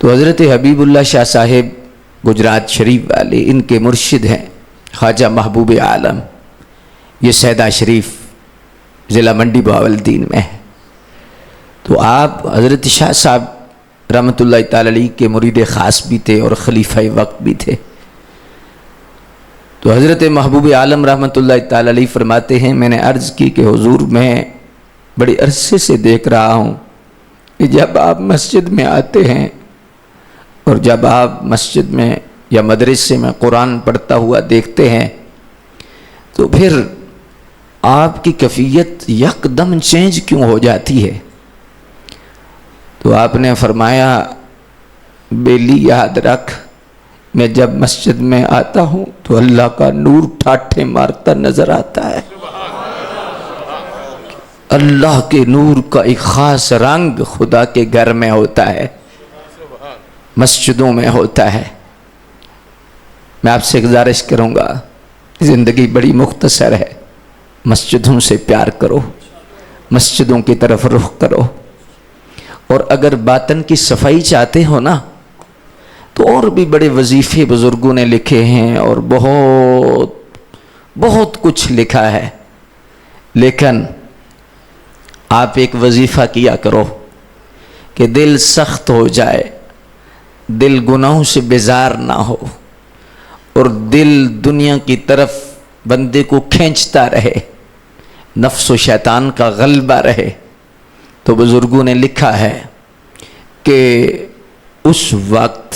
تو حضرت حبیب اللہ شاہ صاحب گجرات شریف والے، ان کے مرشد ہیں خواجہ محبوب عالم، یہ سیدہ شریف ضلع منڈی بہاولدین میں ہے۔ تو آپ حضرت شاہ صاحب رحمۃ اللہ تعالی علیہ کے مرید خاص بھی تھے اور خلیفہ وقت بھی تھے۔ تو حضرت محبوب عالم رحمۃ اللہ تعالی علیہ فرماتے ہیں، میں نے عرض کی کہ حضور میں بڑے عرصے سے دیکھ رہا ہوں کہ جب آپ مسجد میں آتے ہیں اور جب آپ مسجد میں یا مدرسے میں قرآن پڑھتا ہوا دیکھتے ہیں تو پھر آپ کی کیفیت یکدم چینج کیوں ہو جاتی ہے؟ تو آپ نے فرمایا، بیلی یاد رکھ، میں جب مسجد میں آتا ہوں تو اللہ کا نور ٹھاٹھے مارتا نظر آتا ہے۔ اللہ کے نور کا ایک خاص رنگ خدا کے گھر میں ہوتا ہے، مسجدوں میں ہوتا ہے۔ میں آپ سے گزارش کروں گا، زندگی بڑی مختصر ہے، مسجدوں سے پیار کرو، مسجدوں کی طرف رخ کرو، اور اگر باطن کی صفائی چاہتے ہو نا تو اور بھی بڑے وظیفے بزرگوں نے لکھے ہیں اور بہت کچھ لکھا ہے، لیکن آپ ایک وظیفہ کیا کرو کہ دل سخت ہو جائے، دل گناہوں سے بیزار نہ ہو اور دل دنیا کی طرف بندے کو کھینچتا رہے، نفس و شیطان کا غلبہ رہے۔ تو بزرگوں نے لکھا ہے کہ اس وقت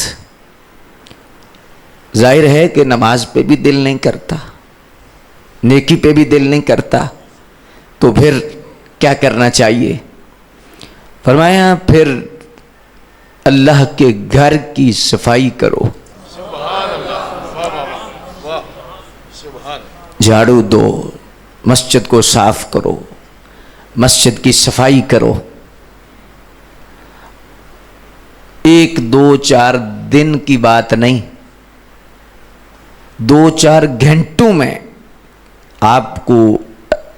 ظاہر ہے کہ نماز پہ بھی دل نہیں کرتا، نیکی پہ بھی دل نہیں کرتا، تو پھر کیا کرنا چاہیے؟ فرمایا پھر اللہ کے گھر کی صفائی کرو، جھاڑو دو، مسجد کو صاف کرو، مسجد کی صفائی کرو۔ 1 2 4 دن کی بات نہیں، 2 4 گھنٹوں میں آپ کو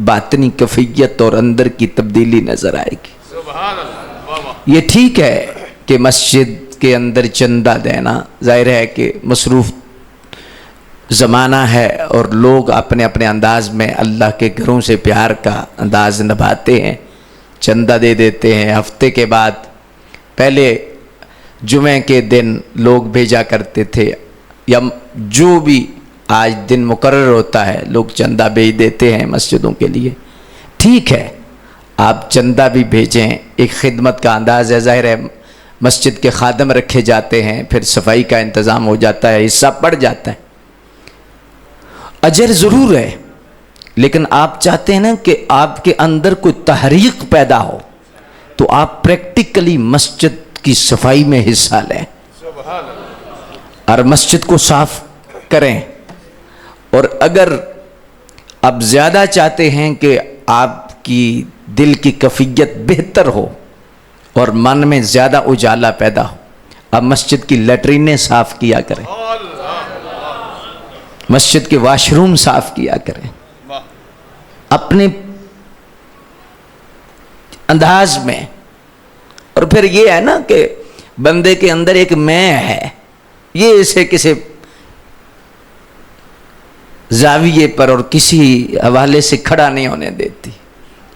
باطنی کیفیت اور اندر کی تبدیلی نظر آئے گی۔ یہ ٹھیک ہے کہ مسجد کے اندر چندہ دینا، ظاہر ہے کہ مصروف زمانہ ہے اور لوگ اپنے اپنے انداز میں اللہ کے گھروں سے پیار کا انداز نبھاتے ہیں، چندہ دے دیتے ہیں۔ ہفتے کے بعد پہلے جمعہ کے دن لوگ بھیجا کرتے تھے، یا جو بھی آج دن مقرر ہوتا ہے لوگ چندہ بھیج دیتے ہیں مسجدوں کے لیے۔ ٹھیک ہے، آپ چندہ بھی بھیجیں، ایک خدمت کا انداز ہے، ظاہر ہے مسجد کے خادم رکھے جاتے ہیں، پھر صفائی کا انتظام ہو جاتا ہے، حصہ پڑ جاتا ہے، اجر ضرور ہے، لیکن آپ چاہتے ہیں نا کہ آپ کے اندر کوئی تحریک پیدا ہو، تو آپ پریکٹیکلی مسجد کی صفائی میں حصہ لیں اور مسجد کو صاف کریں۔ اور اگر آپ زیادہ چاہتے ہیں کہ آپ کی دل کی کیفیت بہتر ہو اور من میں زیادہ اجالا پیدا ہو، آپ مسجد کی لیٹرینیں صاف کیا کریں، مسجد کے واش روم صاف کیا کریں، اپنے انداز میں۔ اور پھر یہ ہے نا کہ بندے کے اندر ایک میں ہے، یہ اسے کسی زاویے پر اور کسی حوالے سے کھڑا نہیں ہونے دیتی۔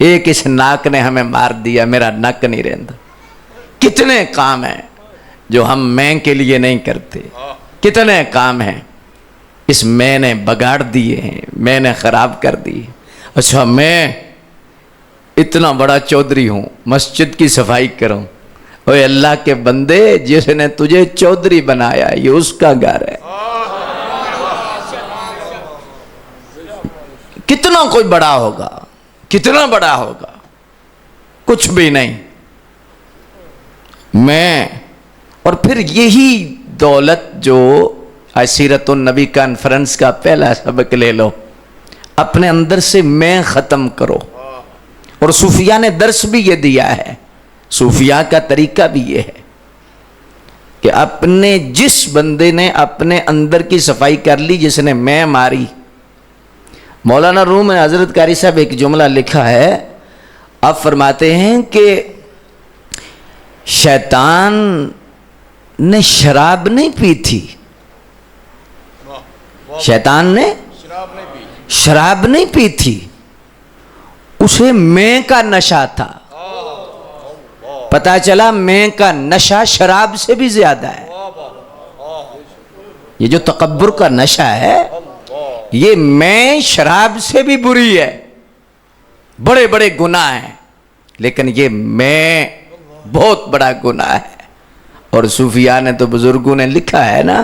ایک اس ناک نے ہمیں مار دیا، میرا ناک نہیں رہتا۔ کتنے کام ہیں جو ہم میں کے لیے نہیں کرتے، کتنے کام ہیں اس میں نے بگاڑ دیے ہیں، میں نے خراب کر دی۔ اچھا میں اتنا بڑا چودھری ہوں، مسجد کی صفائی کروں؟ اوے اللہ کے بندے، جس نے تجھے چودھری بنایا یہ اس کا گھر ہے۔ کتنا کوئی بڑا ہوگا، کتنا بڑا ہوگا، کچھ بھی نہیں میں۔ اور پھر یہی دولت جو سیرت النبی کانفرنس کا پہلا سبق لے لو، اپنے اندر سے میں ختم کرو۔ اور صوفیاء نے درس بھی یہ دیا ہے، صوفیاء کا طریقہ بھی یہ ہے کہ اپنے جس بندے نے اپنے اندر کی صفائی کر لی، جس نے میں ماری، مولانا روم نے حضرت قاری صاحب ایک جملہ لکھا ہے، آپ فرماتے ہیں کہ شیطان نے شراب نہیں پی تھی، شیطان نے شراب نہیں پی تھی، اسے میں کا نشہ تھا۔ پتا چلا میں کا نشہ شراب سے بھی زیادہ ہے۔ یہ جو تکبر کا نشہ ہے، یہ میں شراب سے بھی بری ہے، بڑے بڑے گناہ ہیں، لیکن یہ میں بہت بڑا گناہ ہے۔ اور صوفیاء نے تو بزرگوں نے لکھا ہے نا،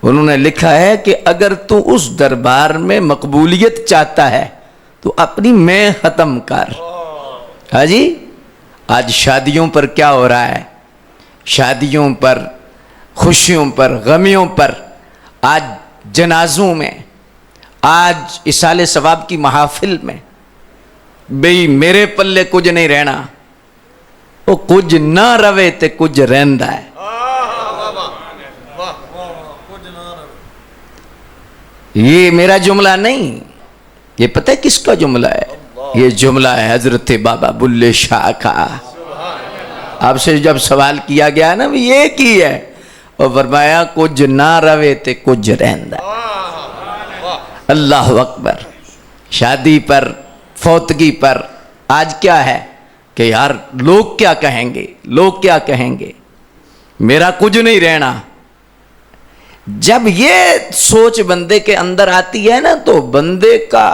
انہوں نے لکھا ہے کہ اگر تو اس دربار میں مقبولیت چاہتا ہے تو اپنی میں ختم کر۔ ہاں جی، آج شادیوں پر کیا ہو رہا ہے؟ شادیوں پر، خوشیوں پر، غمیوں پر، آج جنازوں میں، آج اصال ثواب کی محافل میں، بھئی میرے پلے کچھ نہیں رہنا، وہ کچھ نہ روے تے کچھ رہندا ہے۔ یہ میرا جملہ نہیں، یہ پتہ ہے کس کا جملہ ہے؟ یہ جملہ ہے حضرت بابا بلے شاہ کا۔ آپ سے جب سوال کیا گیا نا، یہ کی ہے، اور فرمایا کچھ نہ روے تے کچھ رہندا ہے۔ اللہ اکبر۔ شادی پر، فوتگی پر آج کیا ہے کہ یار لوگ کیا کہیں گے، لوگ کیا کہیں گے، میرا کچھ نہیں رہنا۔ جب یہ سوچ بندے کے اندر آتی ہے نا، تو بندے کا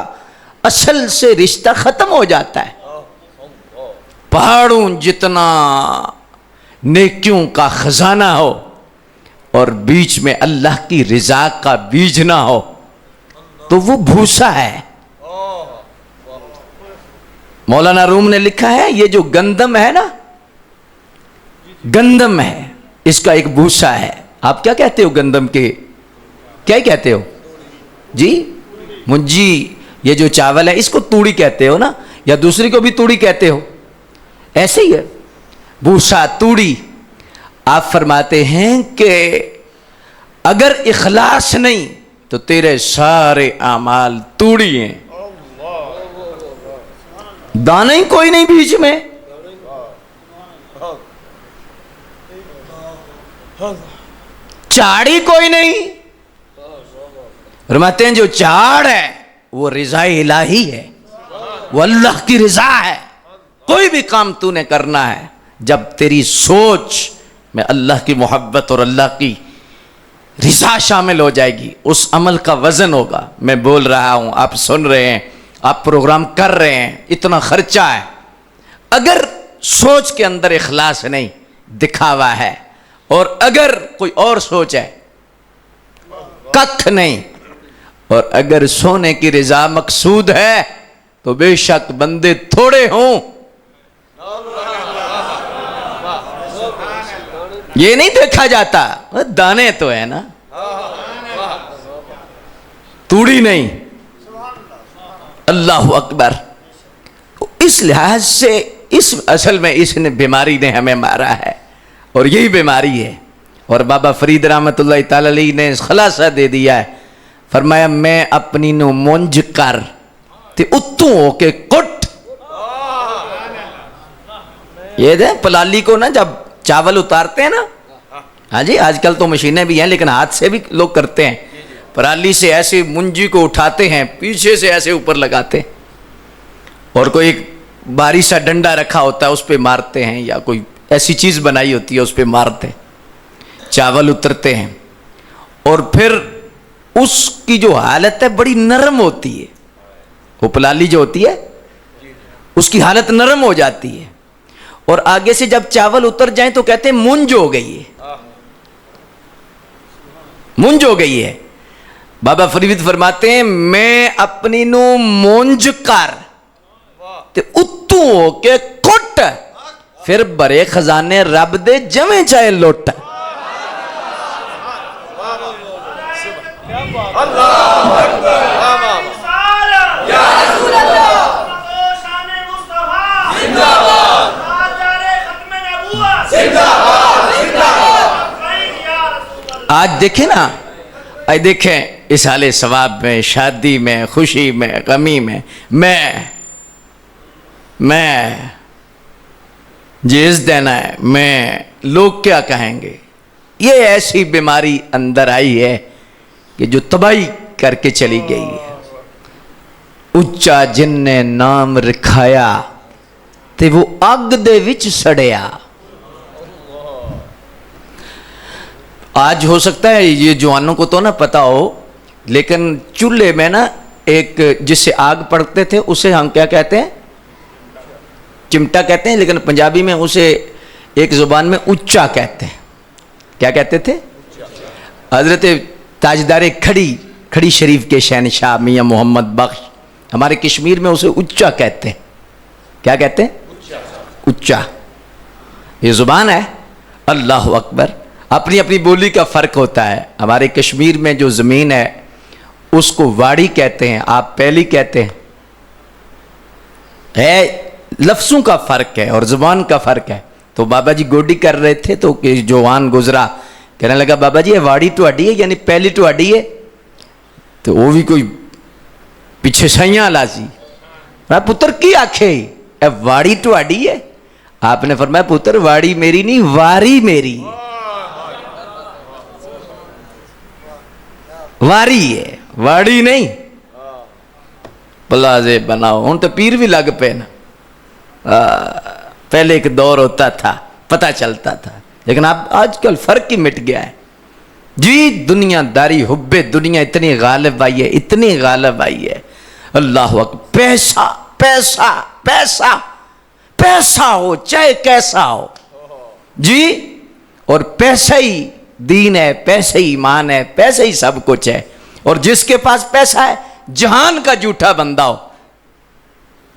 اصل سے رشتہ ختم ہو جاتا ہے۔ پہاڑوں جتنا نیکیوں کا خزانہ ہو اور بیچ میں اللہ کی رضا کا بیج نہ ہو تو وہ بھوسا ہے۔ مولانا روم نے لکھا ہے، یہ جو گندم ہے نا، گندم ہے، اس کا ایک بھوسا ہے۔ آپ کیا کہتے ہو گندم کے؟ کیا کہتے ہو جی؟ منجی، یہ جو چاول ہے اس کو توڑی کہتے ہو نا، یا دوسری کو بھی توڑی کہتے ہو؟ ایسے ہی ہے، بھوسا، توڑی۔ آپ فرماتے ہیں کہ اگر اخلاص نہیں تو تیرے سارے اعمال توڑی ہیں، دانا ہی کوئی نہیں بیچ میں۔ چاڑی کوئی نہیں۔ فرماتے ہیں جو چاڑ ہے وہ رضا الہی ہے، وہ اللہ کی رضا ہے۔ کوئی بھی کام تو نے کرنا ہے، جب تیری سوچ میں اللہ کی محبت اور اللہ کی رضا شامل ہو جائے گی، اس عمل کا وزن ہوگا۔ میں بول رہا ہوں، آپ سن رہے ہیں، آپ پروگرام کر رہے ہیں، اتنا خرچہ ہے، اگر سوچ کے اندر اخلاص نہیں، دکھاوا ہے، اور اگر کوئی اور سوچ ہے، ککھ نہیں، اور اگر سونے کی رضا مقصود ہے تو بے شک بندے تھوڑے ہوں، یہ نہیں دیکھا جاتا، دانے تو ہے نا، توڑی نہیں۔ اللہ اکبر۔ اس لحاظ سے اصل میں اس نے بیماری نے ہمیں مارا ہے، اور یہی بیماری ہے۔ اور بابا فرید رحمت اللہ تعالی علیہ نے خلاصہ دے دیا ہے، فرمایا میں اپنی نو مونج کر تے اتوں ہو کے کٹ۔ یہ دے پلالی کو نا جب چاول اتارتے ہیں نا، ہاں جی، آج کل تو مشینیں بھی ہیں لیکن ہاتھ سے بھی لوگ کرتے ہیں، پرالی سے ایسے منجی کو اٹھاتے ہیں، پیچھے سے ایسے اوپر لگاتے ہیں، اور کوئی ایک باری سا ڈنڈا رکھا ہوتا ہے اس پہ مارتے ہیں، یا کوئی ایسی چیز بنائی ہوتی ہے اس پہ مارتے ہیں، چاول اترتے ہیں۔ اور پھر اس کی جو حالت ہے بڑی نرم ہوتی ہے، وہ پلالی جو ہوتی ہے اس کی حالت نرم ہو جاتی ہے، اور آگے سے جب چاول اتر جائیں تو کہتے ہیں منج ہو گئی ہے، منج ہو گئی ہے۔ بابا فرید فرماتے ہیں میں اپنی نو مونج کر تے اتوں ہو کے کٹ، پھر برے خزانے رب دے جمیں چاہے لوٹ۔ آج دیکھیں نا، آج دیکھیں اصال ثواب میں، شادی میں، خوشی میں، غمی میں، میں جیز دینا ہے، میں لوگ کیا کہیں گے، یہ ایسی بیماری اندر آئی ہے کہ جو تباہی کر کے چلی گئی ہے. اچا جن نے نام رکھایا تے وہ اگ دے وچ سڑیا. آج ہو سکتا ہے یہ جوانوں کو تو نہ پتا ہو، لیکن چولہے میں نا ایک جس سے آگ پڑتے تھے اسے ہم کیا کہتے ہیں؟ چمٹا کہتے ہیں، لیکن پنجابی میں اسے ایک زبان میں اچا کہتے ہیں. کیا کہتے تھے؟ حضرت تاجدار کھڑی شریف کے شہنشاہ میاں محمد بخش ہمارے کشمیر میں اسے اچا کہتے ہیں. کیا کہتے ہیں؟ اچا. یہ زبان ہے. اللہ اکبر. اپنی اپنی بولی کا فرق ہوتا ہے. ہمارے کشمیر میں جو زمین ہے اس کو واڑی کہتے ہیں، آپ پہلی کہتے ہیں. لفظوں کا فرق ہے اور زبان کا فرق ہے. تو بابا جی گوڈی کر رہے تھے تو جوان گزرا، کہنے لگا بابا جی یہ واڑی تو اڈی ہے، یعنی پہلی تو اڈی ہے. تو وہ بھی کوئی پیچھے سائیاں لاسی پتر کی آکھے اے واڑی تو اڈی ہے. آپ نے فرمایا پتر واڑی میری نہیں، واری میری، واری ہے، واڑی نہیں. بلازے بناؤ. ہوں تو پیر بھی لگ پے نا. پہلے ایک دور ہوتا تھا پتہ چلتا تھا، لیکن اب آج کل فرق ہی مٹ گیا ہے. جی دنیا داری حب دنیا اتنی غالب آئی ہے، اتنی غالب آئی ہے. اللہ اکبر. پیسہ پیسہ پیسہ پیسہ ہو چاہے کیسا ہو جی، اور پیسہ ہی دین ہے، پیسہ ہی ایمان ہے، پیسہ ہی سب کچھ ہے. اور جس کے پاس پیسہ ہے جہان کا جھوٹا بندہ ہو،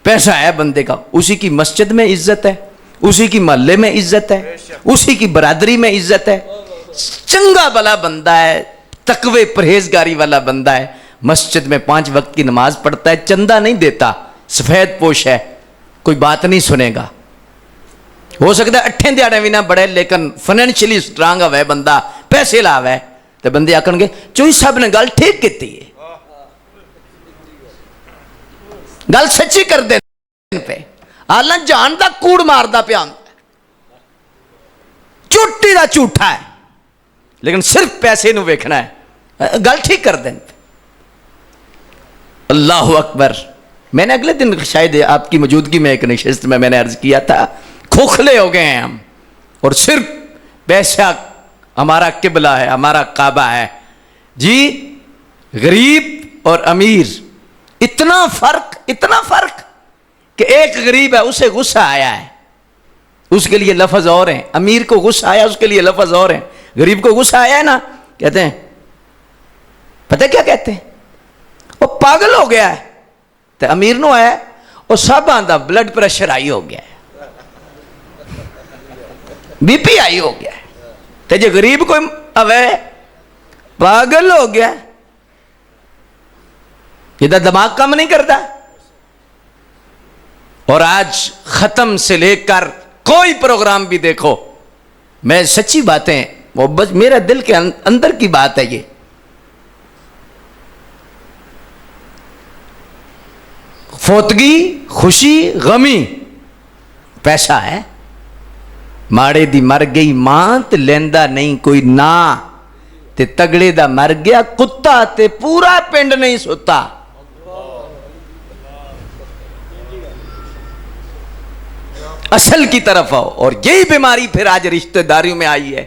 پیسہ ہے بندے کا، اسی کی مسجد میں عزت ہے، اسی کی محلے میں عزت ہے، اسی کی برادری میں عزت ہے. چنگا بلا بندہ ہے، تقوی پرہیزگاری والا بندہ ہے، مسجد میں 5 وقت کی نماز پڑھتا ہے، چندہ نہیں دیتا، سفید پوش ہے، کوئی بات نہیں سنے گا. ہو سکتا ہے 8 دیاڑے بھی نہ بڑھے لیکن فائنینشلی سٹرانگ ہے بندہ، پیسے لاو ہے. تو بندے آکھن گے چوئی صاحب نے گل ٹھیک کیتی ہے، گل سچی کر دے پہ. حالانکہ جان دا کوڑ ماردا پیا چوٹی دا جھوٹا ہے، لیکن صرف پیسے نو ویکھنا ہے. گل ٹھیک کر دیں. اللہ اکبر. میں نے اگلے دن شاید آپ کی موجودگی میں ایک نشست میں نے عرض کیا تھا، کھوکھلے ہو گئے ہیں ہم، اور صرف پیسہ ہمارا قبلہ ہے، ہمارا کعبہ ہے. جی غریب اور امیر اتنا فرق کہ ایک غریب ہے اسے غصہ آیا ہے، اس کے لیے لفظ اور ہیں. امیر کو غصہ آیا اس کے لیے لفظ اور ہیں. غریب کو غصہ آیا ہے نا، کہتے ہیں پتہ کیا کہتے ہیں، وہ پاگل ہو گیا ہے. تو امیر نو آیا وہ سب آندہ بلڈ پریشر آئی ہو گیا ہے، بی پی آئی ہو گیا ہے. تو جو غریب کوئی اوے پاگل ہو گیا، یہ دماغ کم نہیں کرتا. اور آج ختم سے لے کر کوئی پروگرام بھی دیکھو، میں سچی باتیں محبت میرا دل کے اندر کی بات ہے، یہ فوتگی خوشی غمی پیسہ ہے. ماڑے دی مر گئی ماں تے لیندا نہیں کوئی نا، تے تگڑے دا مر گیا کتا تے پورا پنڈ نہیں سوتا. اصل کی طرف آؤ. اور یہی بیماری پھر آج رشتہ داریوں میں آئی ہے.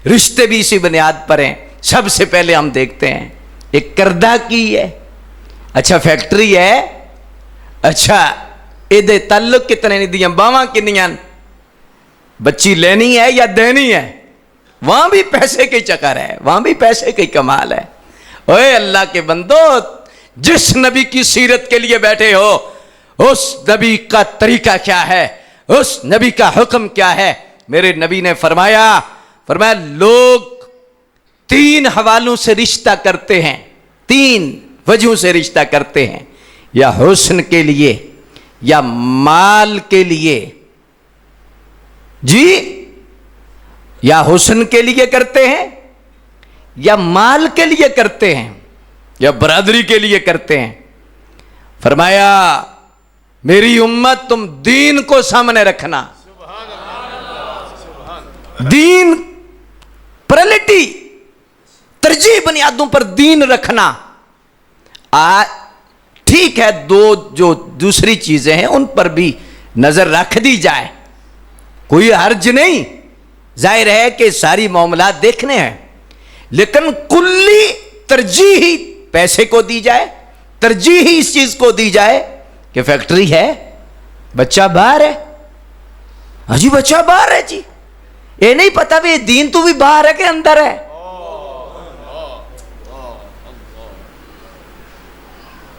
رشتے بھی اسی بنیاد پر ہیں. سب سے پہلے ہم دیکھتے ہیں ایک کردہ کی ہے، اچھا فیکٹری ہے، اچھا یہ تعلق کتنے نہیں دیاں باواں کنیاں، بچی لینی ہے یا دینی ہے، وہاں بھی پیسے کی چکر ہے، وہاں بھی پیسے کی کمال ہے. اوے اللہ کے بندو، جس نبی کی سیرت کے لیے بیٹھے ہو اس نبی کا طریقہ کیا ہے، اس نبی کا حکم کیا ہے. میرے نبی نے فرمایا لوگ 3 حوالوں سے رشتہ کرتے ہیں، 3 وجہوں سے رشتہ کرتے ہیں، یا حسن کے لیے، یا مال کے لیے، جی یا حسن کے لیے کرتے ہیں، یا مال کے لیے کرتے ہیں، یا برادری کے لیے کرتے ہیں. فرمایا میری امت تم دین کو سامنے رکھنا. دین پرلٹی کلی ترجیح بنیادوں پر دین رکھنا، ٹھیک ہے، جو دوسری چیزیں ہیں ان پر بھی نظر رکھ دی جائے، کوئی حرج نہیں، ظاہر ہے کہ ساری معاملات دیکھنے ہیں، لیکن کلی ترجیح ہی پیسے کو دی جائے، ترجیح ہی اس چیز کو دی جائے کہ فیکٹری ہے، بچہ باہر ہے، ہاں جی بچہ باہر ہے جی، یہ نہیں پتا بھی دین تو بھی باہر ہے کہ اندر ہے،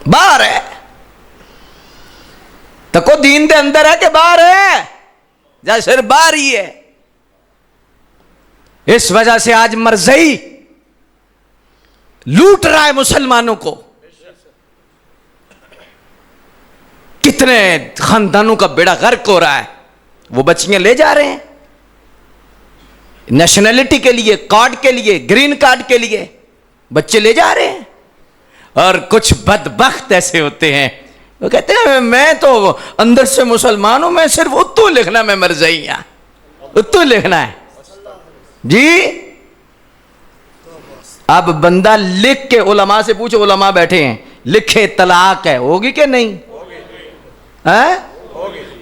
باہر ہے تو کو دین دے اندر ہے کہ باہر ہے، یا صرف باہر ہی ہے۔ اس وجہ سے آج مرزئی لوٹ رہا ہے مسلمانوں کو، کتنے خاندانوں کا بیڑا غرق ہو رہا ہے، وہ بچیاں لے جا رہے ہیں نیشنلٹی کے لیے، کارڈ کے لیے، گرین کارڈ کے لیے بچے لے جا رہے ہیں، اور کچھ بدبخت ایسے ہوتے ہیں وہ کہتے ہیں میں تو اندر سے مسلمان ہوں، میں صرف اردو لکھنا میں مرزئی ہوں، اردو لکھنا ہے جی۔ اب بندہ لکھ کے علماء سے پوچھو، علماء بیٹھے ہیں، لکھے طلاق ہے، ہوگی کہ نہیں؟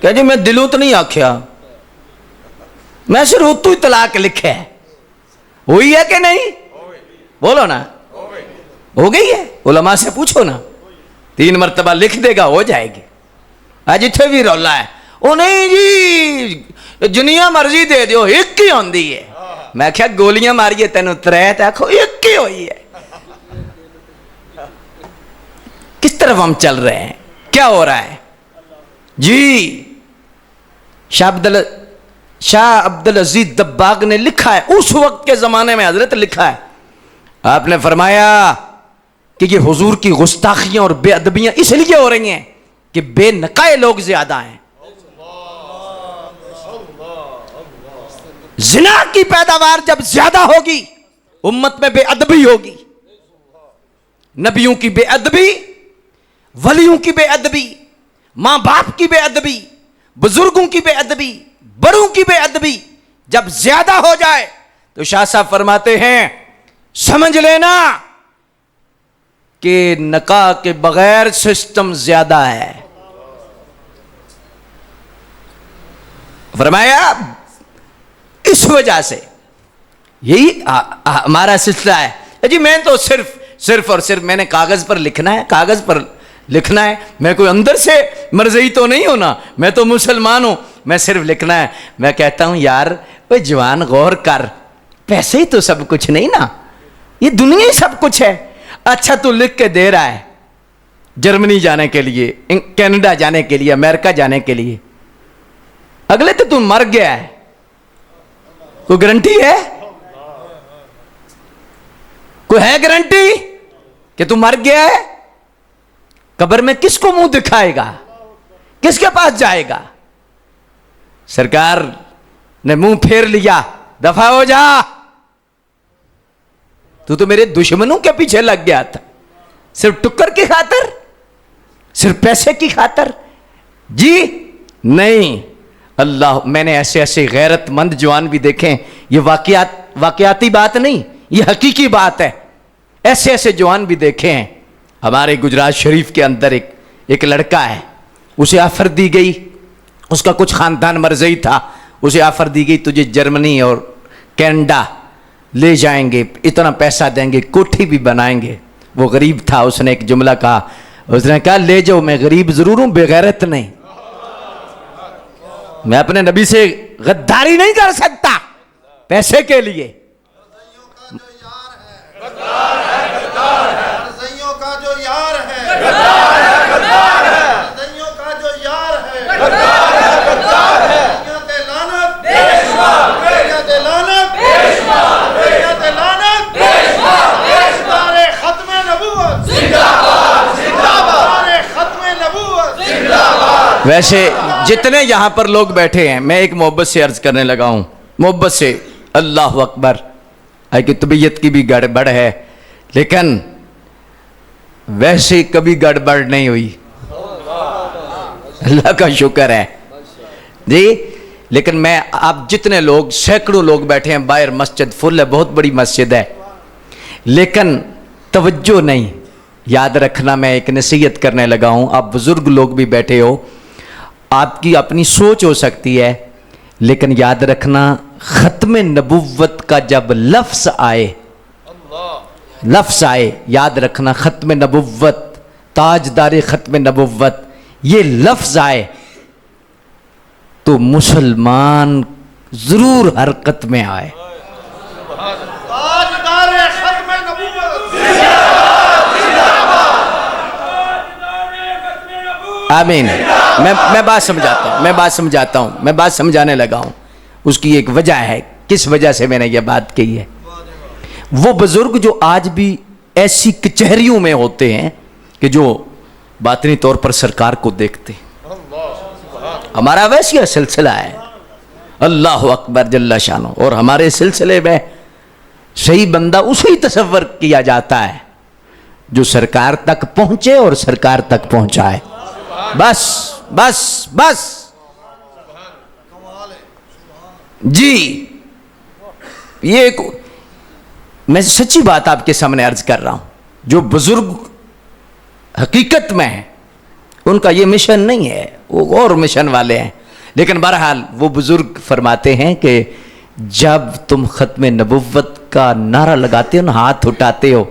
کہ جی میں دلوں تو نہیں آکھیا، میں صرف اردو ہی طلاق لکھے ہے، ہوئی ہے کہ نہیں؟ بولو نا، ہو گئی ہے، علماء سے پوچھو نا، 3 مرتبہ لکھ دے گا ہو جائے گی۔ آج اتھے بھی رولا ہے، او نہیں جی جنیا مرضی دے دیو ایک ہی ہوندی ہے، میں کہا گولیاں ماری ہے تینوں 3 آکھو ایک ہی ہوئی ہے۔ کس طرف ہم چل رہے ہیں، کیا ہو رہا ہے جی؟ شاہ عبدالعزیز دباغ نے لکھا ہے، اس وقت کے زمانے میں حضرت لکھا ہے، آپ نے فرمایا کہ یہ حضور کی گستاخیاں اور بے ادبیاں اس لیے ہو رہی ہیں کہ بے نقائے لوگ زیادہ ہیں، زنا کی پیداوار جب زیادہ ہوگی امت میں بے ادبی ہوگی، نبیوں کی بے ادبی، ولیوں کی بے ادبی، ماں باپ کی بے ادبی، بزرگوں کی بے ادبی، بڑوں کی بے ادبی جب زیادہ ہو جائے تو شاہ صاحب فرماتے ہیں سمجھ لینا کہ نکاح کے بغیر سسٹم زیادہ ہے۔ فرمایا اس وجہ سے یہی ہمارا سلسلہ ہے جی، میں تو صرف اور صرف میں نے کاغذ پر لکھنا ہے، کاغذ پر لکھنا ہے، میں کوئی اندر سے مرزئی تو نہیں ہونا، میں تو مسلمان ہوں، میں صرف لکھنا ہے۔ میں کہتا ہوں یار وہ جوان غور کر، پیسے ہی تو سب کچھ نہیں نا، یہ دنیا ہی سب کچھ ہے۔ اچھا تو لکھ کے دے رہا ہے جرمنی جانے کے لیے، کینیڈا جانے کے لیے، امریکہ جانے کے لیے، اگلے تو تم مر گیا ہے، کوئی گارنٹی ہے؟ کوئی ہے گارنٹی کہ تم مر گیا ہے؟ قبر میں کس کو منہ دکھائے گا، کس کے پاس جائے گا؟ سرکار نے منہ پھیر لیا، دفع ہو جا، تو میرے دشمنوں کے پیچھے لگ گیا تھا، صرف ٹکر کی خاطر، صرف پیسے کی خاطر جی نہیں۔ اللہ، میں نے ایسے غیرت مند جوان بھی دیکھیں، یہ واقعاتی بات نہیں، یہ حقیقی بات ہے، ایسے جوان بھی دیکھے ہیں۔ ہمارے گجرات شریف کے اندر ایک لڑکا ہے، اسے آفر دی گئی، اس کا کچھ خاندان مرزئی تھا، اسے آفر دی گئی تجھے جرمنی اور کینیڈا لے جائیں گے، اتنا پیسہ دیں گے، کوٹھی بھی بنائیں گے۔ وہ غریب تھا، اس نے ایک جملہ کہا، اس نے کہا لے جاؤ، میں غریب ضرور ہوں، بے غیرت نہیں، میں اپنے نبی سے غداری نہیں کر سکتا پیسے کے لیے۔ ویسے جتنے یہاں پر لوگ بیٹھے ہیں، میں ایک محبت سے عرض کرنے لگا ہوں، محبت سے، اللہ اکبر، کہ طبیعت کی بھی گڑبڑ ہے، لیکن ویسے کبھی گڑبڑ نہیں ہوئی، اللہ کا شکر ہے جی۔ لیکن میں آپ جتنے لوگ سینکڑوں لوگ بیٹھے ہیں باہر، مسجد فل ہے، بہت بڑی مسجد ہے، لیکن توجہ نہیں. یاد رکھنا میں ایک نصیحت کرنے لگا ہوں، آپ بزرگ لوگ بھی بیٹھے ہو، آپ کی اپنی سوچ ہو سکتی ہے، لیکن یاد رکھنا ختم نبوت کا جب لفظ آئے یاد رکھنا ختم نبوت، تاجدار ختم نبوت، یہ لفظ آئے تو مسلمان ضرور حرکت میں آئے. آمین. میں بات سمجھاتا ہوں، میں بات سمجھانے لگا ہوں. اس کی ایک وجہ ہے، کس وجہ سے میں نے یہ بات کہی ہے. وہ بزرگ جو آج بھی ایسی کچہریوں میں ہوتے ہیں کہ جو باطنی طور پر سرکار کو دیکھتے، ہمارا ویسے سلسلہ ہے، اللہ اکبر جل شانہ، اور ہمارے سلسلے میں صحیح بندہ اسی تصور کیا جاتا ہے جو سرکار تک پہنچے اور سرکار تک پہنچائے. بس بس بس جی. یہ میں سچی بات آپ کے سامنے عرض کر رہا ہوں، جو بزرگ حقیقت میں ہیں ان کا یہ مشن نہیں ہے، وہ اور مشن والے ہیں. لیکن بہرحال وہ بزرگ فرماتے ہیں کہ جب تم ختم نبوت کا نعرہ لگاتے ہو نا، ہاتھ اٹھاتے ہو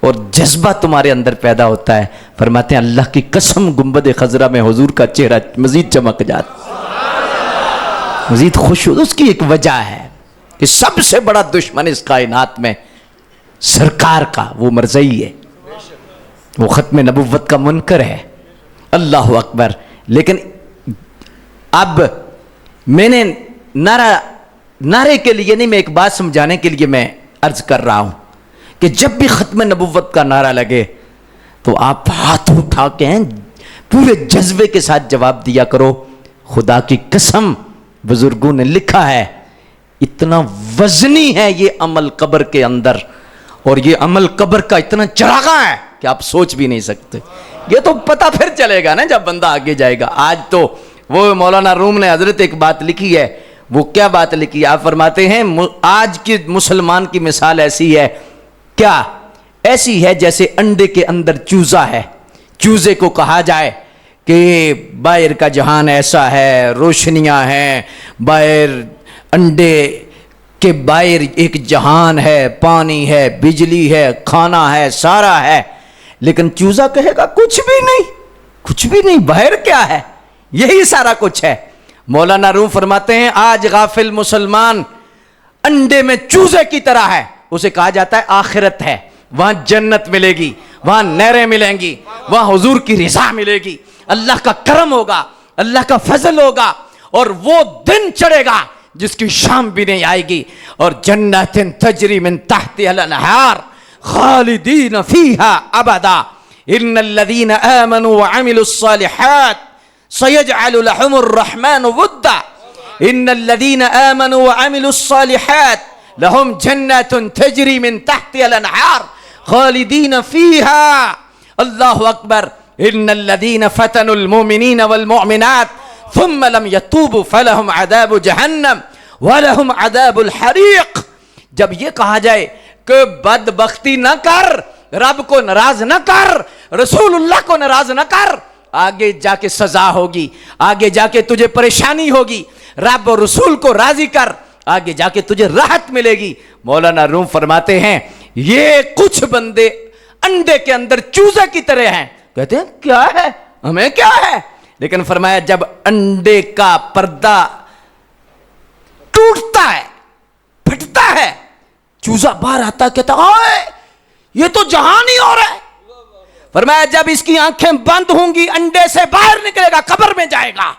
اور جذبہ تمہارے اندر پیدا ہوتا ہے، فرماتے ہیں اللہ کی قسم گنبد خضرا میں حضور کا چہرہ مزید چمک جاتا، مزید خوش ہو. اس کی ایک وجہ ہے کہ سب سے بڑا دشمن اس کائنات میں سرکار کا وہ مرضی ہے، وہ ختم نبوت کا منکر ہے. اللہ اکبر. لیکن اب میں نے نعرے کے لیے نہیں، میں ایک بات سمجھانے کے لیے میں عرض کر رہا ہوں کہ جب بھی ختم نبوت کا نعرہ لگے تو آپ ہاتھ اٹھا کے پورے جذبے کے ساتھ جواب دیا کرو. خدا کی قسم بزرگوں نے لکھا ہے اتنا وزنی ہے یہ عمل قبر کے اندر، اور یہ عمل قبر کا اتنا چراغاں ہے کہ آپ سوچ بھی نہیں سکتے. یہ تو پتہ پھر چلے گا نا جب بندہ آگے جائے گا. آج تو وہ مولانا روم نے حضرت ایک بات لکھی ہے، وہ کیا بات لکھی ہے؟ آپ فرماتے ہیں آج کے مسلمان کی مثال ایسی ہے، کیا ایسی ہے جیسے انڈے کے اندر چوزا ہے. چوزے کو کہا جائے کہ باہر کا جہان ایسا ہے، روشنیاں ہیں باہر، انڈے کے باہر ایک جہان ہے، پانی ہے، بجلی ہے، کھانا ہے، سارا ہے. لیکن چوزا کہے گا کچھ بھی نہیں، کچھ بھی نہیں، باہر کیا ہے، یہی سارا کچھ ہے. مولانا روم فرماتے ہیں آج غافل مسلمان انڈے میں چوزے کی طرح ہے. اسے کہا جاتا ہے آخرت ہے، وہاں جنت ملے گی، وہاں نہریں ملیں گی، وہاں حضور کی رضا ملے گی، اللہ کا کرم ہوگا، اللہ کا فضل ہوگا، اور وہ دن چڑھے گا جس کی شام بھی نہیں آئے گی. اور جنت تجری من تحتها الانہار خالدین فیہا ابدا ان الذین آمنوا وعملوا الصالحات سیجعل لهم الرحمن ودا ان الذین آمنوا وعملوا الصالحات لهم جنات تجری من تحتها الانہار خالدین فیہا. اللہ اکبر. ان الذین فتنوا المؤمنین والمؤمنات ثم لم يتوبوا فلهم عذاب جہنم ولهم عذاب الحریق. جب یہ کہا جائے کہ بدبختی نہ کر، رب کو ناراض نہ کر، رسول اللہ کو ناراض نہ کر، آگے جا کے سزا ہوگی، آگے جا کے تجھے پریشانی ہوگی، رب اور رسول کو راضی کر، آگے جا کے تجھے راحت ملے گی. مولانا روم فرماتے ہیں یہ کچھ بندے انڈے کے اندر چوزے کی طرح ہیں. کہتے ہیں کیا ہے، ہمیں کیا ہے؟ لیکن فرمایا جب انڈے کا پردہ ٹوٹتا ہے، پھٹتا ہے، چوزا باہر آتا، کہتا آئے یہ تو جہان ہی اور ہے. فرمایا جب اس کی آنکھیں بند ہوں گی انڈے سے باہر نکلے گا، قبر میں جائے گا،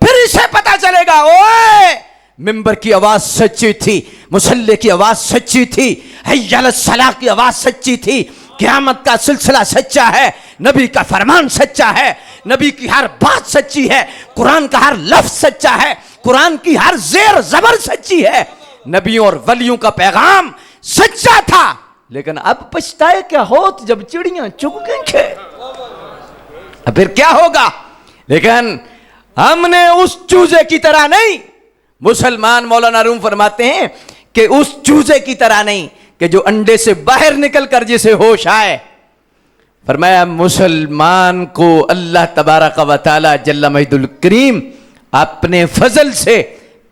پھر اسے پتا چلے گا اوئے ممبر کی آواز سچی تھی، مصلی کی آواز سچی تھی، حی علی الصلاح کی آواز سچی تھی، قیامت کا سلسلہ سچا ہے، نبی کا فرمان سچا ہے، نبی کی ہر بات سچی ہے، قرآن کا ہر لفظ سچا ہے، قرآن کی ہر زیر زبر سچی ہے، نبیوں اور ولیوں کا پیغام سچا تھا. لیکن اب پچھتائے کیا ہوت جب چڑیاں چگ گئیں کھے، اب پھر کیا ہوگا؟ لیکن ہم نے اس چوزے کی طرح نہیں، مسلمان مولانا روم فرماتے ہیں کہ اس چوزے کی طرح نہیں کہ جو انڈے سے باہر نکل کر جسے ہوش آئے. فرمایا مسلمان کو اللہ تبارک و تعالی جل مجد الکریم اپنے فضل سے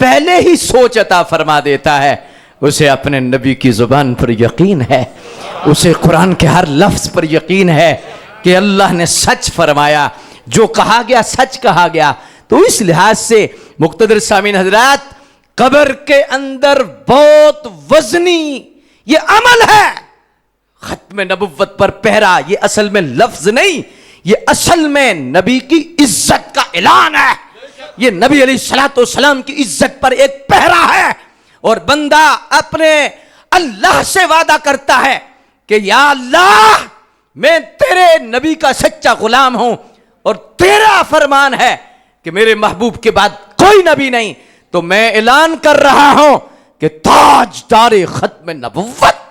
پہلے ہی سوچ عطا فرما دیتا ہے. اسے اپنے نبی کی زبان پر یقین ہے، اسے قرآن کے ہر لفظ پر یقین ہے کہ اللہ نے سچ فرمایا، جو کہا گیا سچ کہا گیا. تو اس لحاظ سے مقتدر سامعین حضرات، قبر کے اندر بہت وزنی یہ عمل ہے. ختم نبوت پر پہرا یہ اصل میں لفظ نہیں، یہ اصل میں نبی کی عزت کا اعلان ہے. یہ نبی علیہ الصلوۃ والسلام کی عزت پر ایک پہرا ہے. اور بندہ اپنے اللہ سے وعدہ کرتا ہے کہ یا اللہ میں تیرے نبی کا سچا غلام ہوں اور تیرا فرمان ہے کہ میرے محبوب کے بعد کوئی نبی نہیں. تو میں اعلان کر رہا ہوں کہ تاجدار ختم نبوت،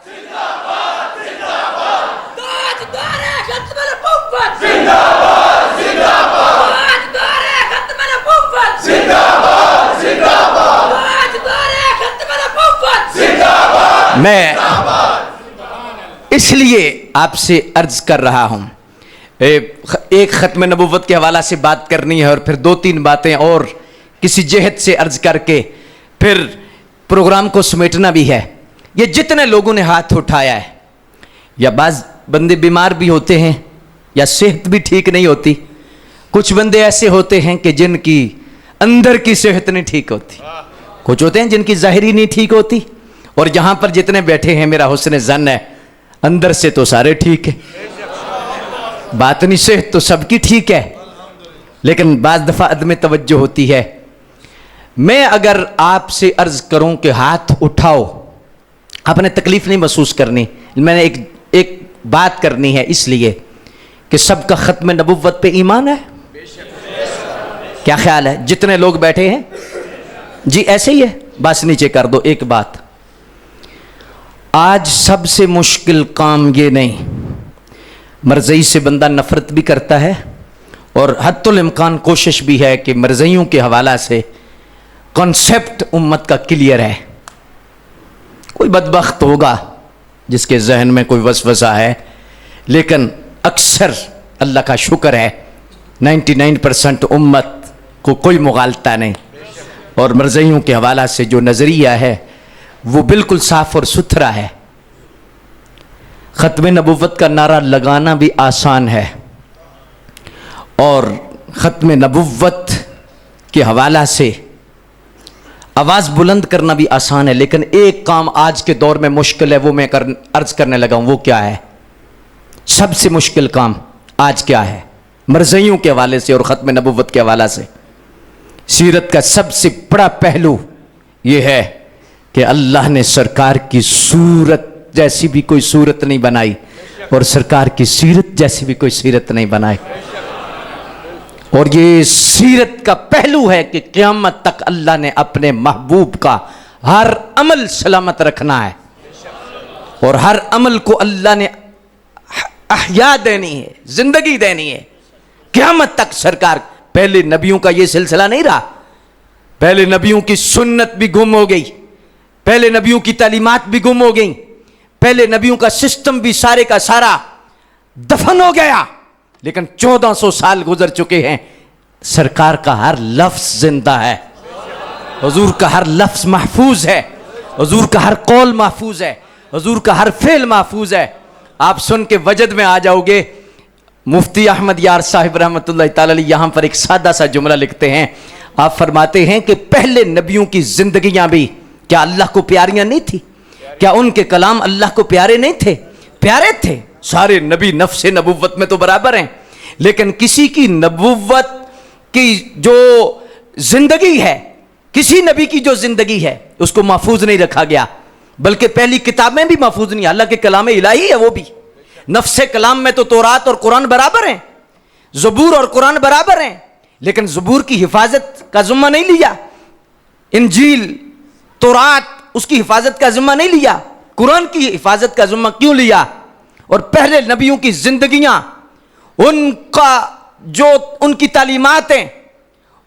میں اس لیے آپ سے عرض کر رہا ہوں، ایک ختم نبوت کے حوالہ سے بات کرنی ہے اور پھر 2-3 باتیں اور کسی جہت سے عرض کر کے پھر پروگرام کو سمیٹنا بھی ہے. یہ جتنے لوگوں نے ہاتھ اٹھایا ہے، یا بعض بندے بیمار بھی ہوتے ہیں یا صحت بھی ٹھیک نہیں ہوتی، کچھ بندے ایسے ہوتے ہیں کہ جن کی اندر کی صحت نہیں ٹھیک ہوتی، کچھ ہوتے ہیں جن کی ظاہری نہیں ٹھیک ہوتی. اور جہاں پر جتنے بیٹھے ہیں میرا حسن ظن ہے اندر سے تو سارے ٹھیک ہیں، باطنی صحت تو سب کی ٹھیک ہے، لیکن بعض دفعہ عدم توجہ ہوتی ہے. میں اگر آپ سے عرض کروں کہ ہاتھ اٹھاؤ، آپ نے تکلیف نہیں محسوس کرنی، میں نے ایک بات کرنی ہے اس لیے کہ سب کا ختم نبوت پہ ایمان ہے. کیا خیال ہے جتنے لوگ بیٹھے ہیں؟ جی ایسے ہی ہے. بس نیچے کر دو. ایک بات، آج سب سے مشکل کام یہ نہیں، مرزئی سے بندہ نفرت بھی کرتا ہے اور حد الامکان کوشش بھی ہے کہ مرزئیوں کے حوالہ سے کنسپٹ امت کا کلیئر ہے. کوئی بدبخت ہوگا جس کے ذہن میں کوئی وسوسہ ہے، لیکن اکثر اللہ کا شکر ہے 99% امت کو کوئی مغالطہ نہیں. اور مرزئیوں کے حوالہ سے جو نظریہ ہے وہ بالکل صاف اور ستھرا ہے. ختم نبوت کا نعرہ لگانا بھی آسان ہے اور ختم نبوت کے حوالہ سے آواز بلند کرنا بھی آسان ہے، لیکن ایک کام آج کے دور میں مشکل ہے، وہ میں عرض کرنے لگا ہوں. وہ کیا ہے؟ سب سے مشکل کام آج کیا ہے؟ مرزئیوں کے حوالے سے اور ختم نبوت کے حوالہ سے سیرت کا سب سے بڑا پہلو یہ ہے کہ اللہ نے سرکار کی صورت جیسی بھی کوئی صورت نہیں بنائی اور سرکار کی سیرت جیسی بھی کوئی سیرت نہیں بنائی. اور یہ سیرت کا پہلو ہے کہ قیامت تک اللہ نے اپنے محبوب کا ہر عمل سلامت رکھنا ہے اور ہر عمل کو اللہ نے احیا دینی ہے، زندگی دینی ہے قیامت تک. سرکار پہلے نبیوں کا یہ سلسلہ نہیں رہا، پہلے نبیوں کی سنت بھی گم ہو گئی، پہلے نبیوں کی تعلیمات بھی گم ہو گئیں، پہلے نبیوں کا سسٹم بھی سارے کا سارا دفن ہو گیا. لیکن 1400 سال گزر چکے ہیں، سرکار کا ہر لفظ زندہ ہے، حضور کا ہر لفظ محفوظ ہے، حضور کا ہر قول محفوظ ہے، حضور کا ہر فعل محفوظ ہے. آپ سن کے وجد میں آ جاؤ گے. مفتی احمد یار صاحب رحمۃ اللہ تعالی علیہ یہاں پر ایک سادہ سا جملہ لکھتے ہیں. آپ فرماتے ہیں کہ پہلے نبیوں کی زندگیاں بھی کیا اللہ کو پیاریاں نہیں تھی؟ کیا ان کے کلام اللہ کو پیارے نہیں تھے؟ پیارے تھے. سارے نبی نفس نبوت میں تو برابر ہیں، لیکن کسی کی نبوت کی جو زندگی ہے، کسی نبی کی جو زندگی ہے اس کو محفوظ نہیں رکھا گیا، بلکہ پہلی کتابیں بھی محفوظ نہیں. اللہ کے کلام الہی ہے وہ بھی. نفس کلام میں تو تورات اور قرآن برابر ہیں، زبور اور قرآن برابر ہیں، لیکن زبور کی حفاظت کا ذمہ نہیں لیا، انجیل تورات اس کی حفاظت کا ذمہ نہیں لیا. قرآن کی حفاظت کا ذمہ کیوں لیا؟ اور پہلے نبیوں کی زندگیاں، ان کا جو ان کی تعلیمات ہیں،